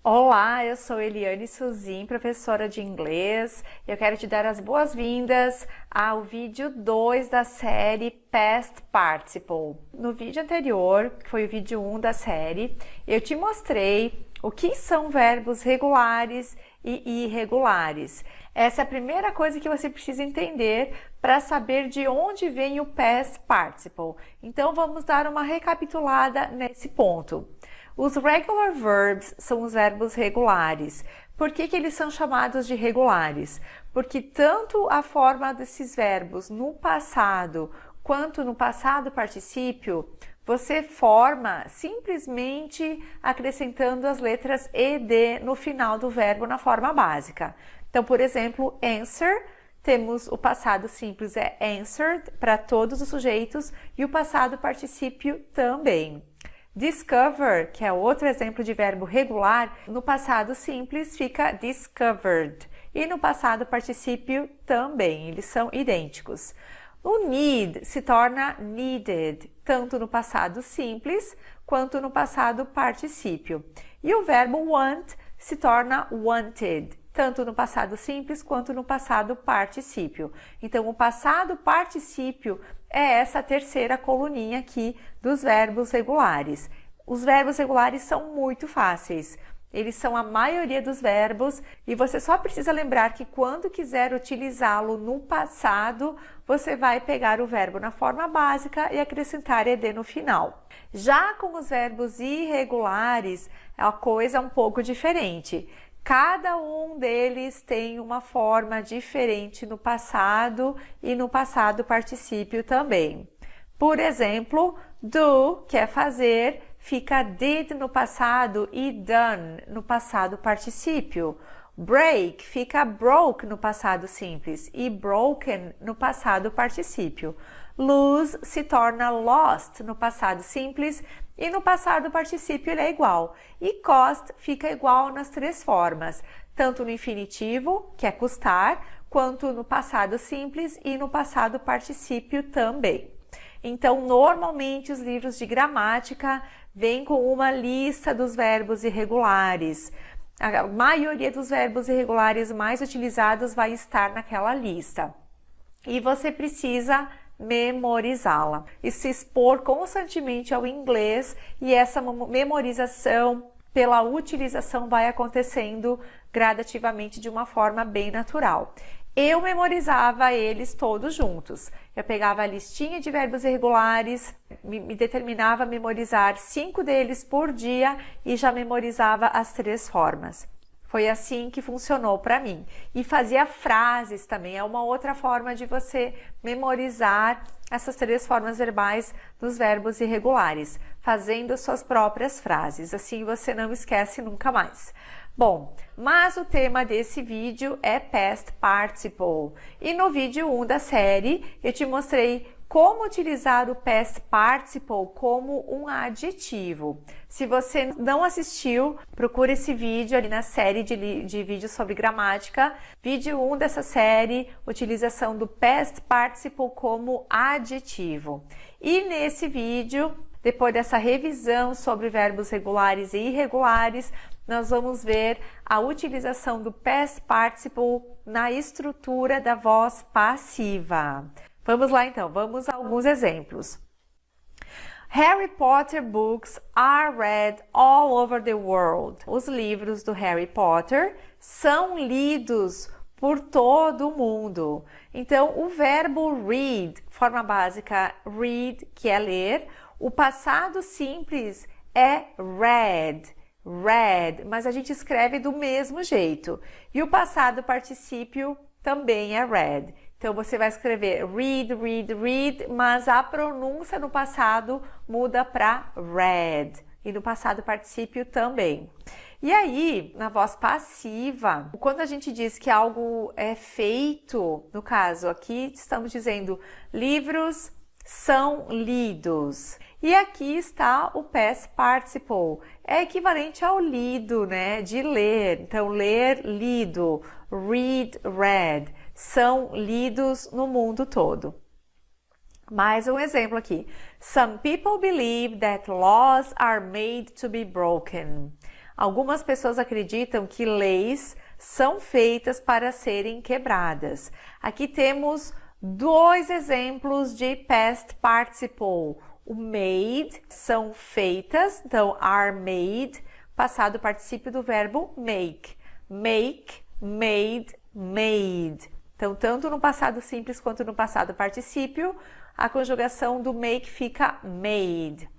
Olá, eu sou Eliane Suzin, professora de inglês. Eu quero te dar as boas-vindas ao vídeo 2 da série Past Participle. No vídeo anterior, que foi o vídeo 1 da série, eu te mostrei o que são verbos regulares e irregulares. Essa é a primeira coisa que você precisa entender para saber de onde vem o Past Participle. Então, vamos dar uma recapitulada nesse ponto. Os regular verbs são os verbos regulares. Por que eles são chamados de regulares? Porque tanto a forma desses verbos no passado quanto no passado particípio, você forma simplesmente acrescentando as letras ED no final do verbo na forma básica. Então, por exemplo, answer, temos o passado simples é answered para todos os sujeitos e o passado particípio também. Discover, que é outro exemplo de verbo regular, no passado simples fica discovered e no passado particípio também, eles são idênticos. O need se torna needed, tanto no passado simples quanto no passado particípio. E o verbo want se torna wanted, tanto no passado simples quanto no passado particípio. Então, o passado particípio é essa terceira coluninha aqui dos verbos regulares. Os verbos regulares são muito fáceis. Eles são a maioria dos verbos e você só precisa lembrar que quando quiser utilizá-lo no passado, você vai pegar o verbo na forma básica e acrescentar ed no final. Já com os verbos irregulares, a coisa é um pouco diferente. Cada um deles tem uma forma diferente no passado e no passado particípio também. Por exemplo, do, que é fazer, fica did no passado e done no passado particípio. Break fica broke no passado simples e broken no passado particípio. Lose se torna lost no passado simples e no passado particípio ele é igual. E cost fica igual nas três formas, tanto no infinitivo, que é custar, quanto no passado simples e no passado particípio também. Então, normalmente os livros de gramática vêm com uma lista dos verbos irregulares. A maioria dos verbos irregulares mais utilizados vai estar naquela lista. E você precisa memorizá-la e se expor constantemente ao inglês, e essa memorização pela utilização vai acontecendo gradativamente de uma forma bem natural. Eu memorizava eles todos juntos. Eu pegava a listinha de verbos irregulares, me determinava a memorizar 5 deles por dia e já memorizava as 3 formas. Foi assim que funcionou para mim. E fazia frases também, é uma outra forma de você memorizar essas 3 formas verbais dos verbos irregulares, fazendo suas próprias frases, assim você não esquece nunca mais. Bom, mas o tema desse vídeo é Past Participle. E no vídeo 1 da série eu te mostrei como utilizar o Past Participle como um adjetivo. Se você não assistiu, procure esse vídeo ali na série de vídeos sobre gramática. Vídeo 1 dessa série, utilização do Past Participle como adjetivo. E nesse vídeo, depois dessa revisão sobre verbos regulares e irregulares, nós vamos ver a utilização do Past Participle na estrutura da voz passiva. Vamos lá então, vamos a alguns exemplos. Harry Potter books are read all over the world. Os livros do Harry Potter são lidos por todo o mundo. Então, o verbo read, forma básica read, que é ler, o passado simples é read, read, mas a gente escreve do mesmo jeito. E o passado particípio também é read. Então, você vai escrever read, read, read, mas a pronúncia no passado muda para read. E no passado particípio também. E aí, na voz passiva, quando a gente diz que algo é feito, no caso aqui estamos dizendo livros são lidos. E aqui está o past participle. É equivalente ao lido, né? De ler. Então, ler, lido. Read, read. São lidos no mundo todo. Mais um exemplo aqui. Some people believe that laws are made to be broken. Algumas pessoas acreditam que leis são feitas para serem quebradas. Aqui temos dois exemplos de past participle. O made são feitas, então are made, passado particípio do verbo make. Make, made, made. Então, tanto no passado simples quanto no passado particípio, a conjugação do make fica made.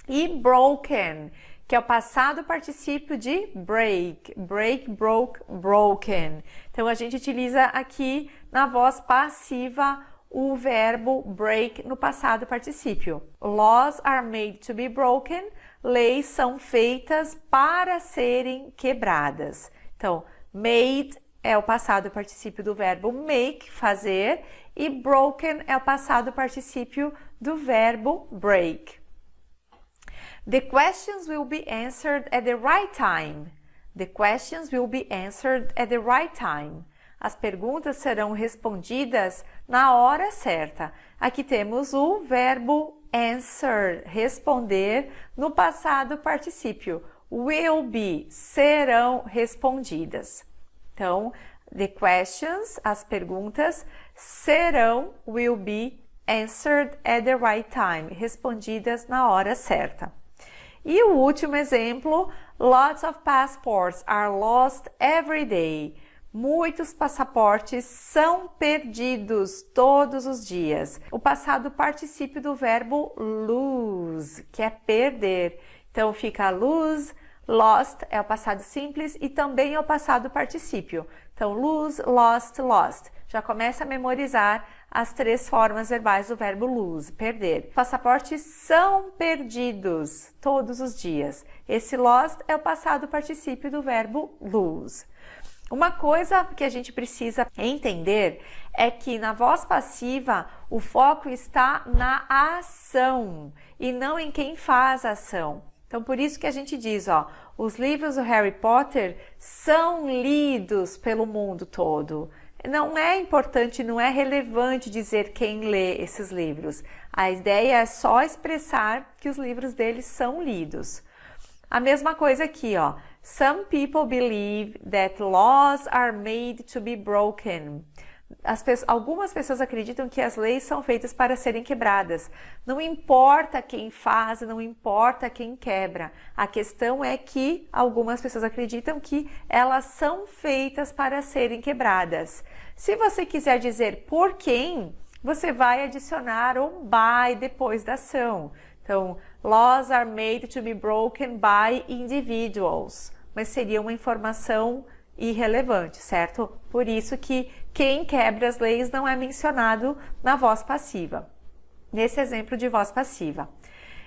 E broken, que é o passado particípio de break. Break, broke, broken. Então, a gente utiliza aqui na voz passiva o verbo break no passado particípio. Laws are made to be broken. Leis são feitas para serem quebradas. Então, made é o passado particípio do verbo make, fazer, e broken é o passado particípio do verbo break. The questions will be answered at the right time. The questions will be answered at the right time. As perguntas serão respondidas na hora certa. Aqui temos o verbo answer, responder, no passado particípio. Will be, serão respondidas. Então, the questions, as perguntas, serão, will be answered at the right time, respondidas na hora certa. E o último exemplo, lots of passports are lost every day. Muitos passaportes são perdidos todos os dias. O passado particípio do verbo lose, que é perder. Então, fica lose, lost é o passado simples e também é o passado particípio. Então, lose, lost, lost. Já começa a memorizar as três formas verbais do verbo lose, perder. Passaportes são perdidos todos os dias. Esse lost é o passado particípio do verbo lose. Uma coisa que a gente precisa entender é que na voz passiva o foco está na ação e não em quem faz a ação. Então, por isso que a gente diz, ó, os livros do Harry Potter são lidos pelo mundo todo. Não é importante, não é relevante dizer quem lê esses livros. A ideia é só expressar que os livros deles são lidos. A mesma coisa aqui, ó. Some people believe that laws are made to be broken. Algumas pessoas acreditam que as leis são feitas para serem quebradas. Não importa quem faz, não importa quem quebra. A questão é que algumas pessoas acreditam que elas são feitas para serem quebradas. Se você quiser dizer por quem, você vai adicionar um by depois da ação. Então, laws are made to be broken by individuals. Mas seria uma informação irrelevante, certo? Por isso que quem quebra as leis não é mencionado na voz passiva. Nesse exemplo de voz passiva.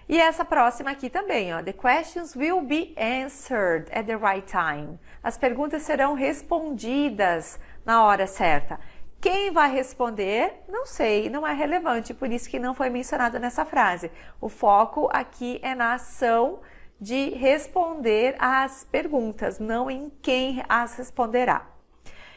E essa próxima aqui também, ó. The questions will be answered at the right time. As perguntas serão respondidas na hora certa. Quem vai responder? Não sei, não é relevante, por isso que não foi mencionado nessa frase. O foco aqui é na ação de responder às perguntas, não em quem as responderá.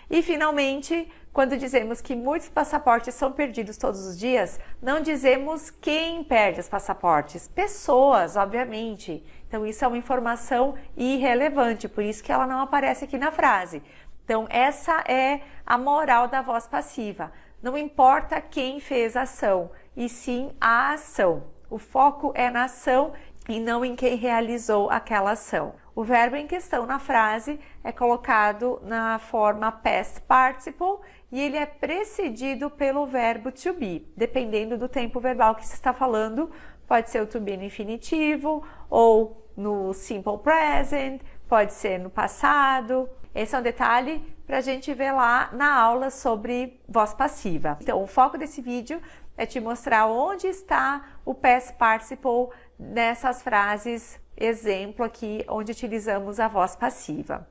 E finalmente, quando dizemos que muitos passaportes são perdidos todos os dias, não dizemos quem perde os passaportes, pessoas, obviamente. Então isso é uma informação irrelevante, por isso que ela não aparece aqui na frase. Então essa é a moral da voz passiva. Não importa quem fez a ação, e sim a ação. O foco é na ação e não em quem realizou aquela ação. O verbo em questão na frase é colocado na forma past participle e ele é precedido pelo verbo to be, dependendo do tempo verbal que se está falando. Pode ser o to be no infinitivo ou no simple present, pode ser no passado. Esse é um detalhe para a gente ver lá na aula sobre voz passiva. Então, o foco desse vídeo é te mostrar onde está o past participle nessas frases exemplo aqui, onde utilizamos a voz passiva.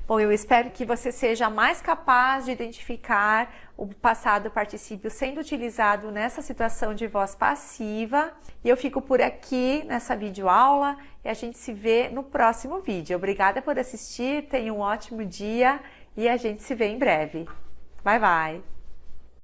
Bom, eu espero que você seja mais capaz de identificar o passado particípio sendo utilizado nessa situação de voz passiva. E eu fico por aqui nessa videoaula e a gente se vê no próximo vídeo. Obrigada por assistir, tenha um ótimo dia e a gente se vê em breve. Bye, bye!